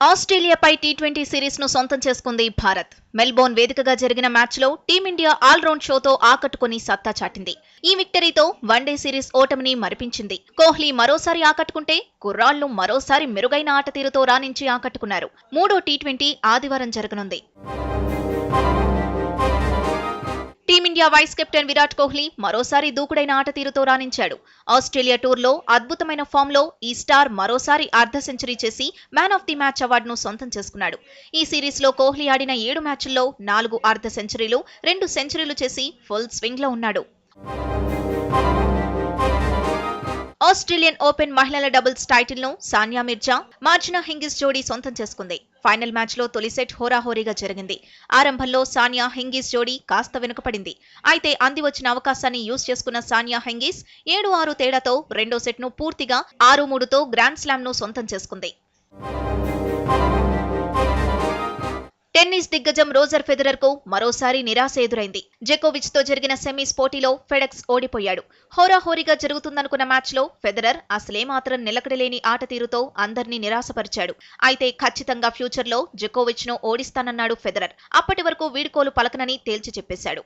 ఆస్ట్రేలియాపై T20 series ను సొంతం చేసుకుంది భారత్. మెల్బోర్న్ వేదికగా జరిగిన మ్యాచ్ లో టీమిండియా ఆల్రౌండ్ షోతో ఆకట్టుకుని సత్తా చాటింది. ఈ విక్టరీతో వన్డే సిరీస్ ఓటమిని మరిపించింది. కోహ్లీ మరోసారి ఆకట్టుకుంటే కుర్రాళ్లు మరోసారి మెరుగైన ఆట తీరుతో రాణించి ఆకట్టుకున్నారు. మూడో టీ20 ఆదివారం జరగనుంది. Team India vice captain Virat Kohli మరోసారి దూకుడైన ఆట తీరుతో రాణించాడు. ఆస్ట్రేలియా టూర్లో అద్భుతమైన ఫామ్లో ఈ స్టార్ మరోసారి అర్ధ సెంచరీ చేసి మ్యాన్ ఆఫ్ ది మ్యాచ్ అవార్డును సొంతం చేసుకున్నాడు. ఈ సిరీస్లో కోహ్లీ ఆడిన 7 మ్యాచ్ల్లో 4 అర్ధ సెంచరీలు, 2 సెంచరీలు చేసి ఫుల్ స్వింగ్లో ఉన్నాడు. ఆస్ట్రేలియన్ ఓపెన్ మహిళల డబుల్స్ టైటిల్ ను సానియా మిర్జా, మార్జినా హింగిస్ జోడీ సొంతం చేసుకుంది. ఫైనల్ మ్యాచ్ లో తొలి సెట్ హోరాహోరీగా జరిగింది. ఆరంభంలో సానియా హింగిస్ జోడీ కాస్త వెనుకపడింది. అయితే అంది వచ్చిన అవకాశాన్ని యూజ్ చేసుకున్న సానియా హింగిస్ 7-6 తేడాతో రెండో సెట్ ను పూర్తిగా 6-3తో గ్రాండ్ స్లామ్ ను సొంతం చేసుకుంది. టెన్నిస్ దిగ్గజం రోజర్ ఫెదరర్ కు మరోసారి నిరాశ ఎదురైంది. జకోవిచ్ తో జరిగిన సెమీస్ పోటీలో ఫెడెక్స్ ఓడిపోయాడు. హోరాహోరీగా జరుగుతుందనుకున్న మ్యాచ్ లో ఫెదరర్ అసలేమాత్రం నిలకడలేని ఆట తీరుతో అందర్నీ నిరాశపరిచాడు. అయితే ఖచ్చితంగా ఫ్యూచర్ లో జకోవిచ్ ను ఓడిస్తానన్నాడు ఫెదరర్. అప్పటి వరకు వీడ్కోలు పలకనని తేల్చి చెప్పేశాడు.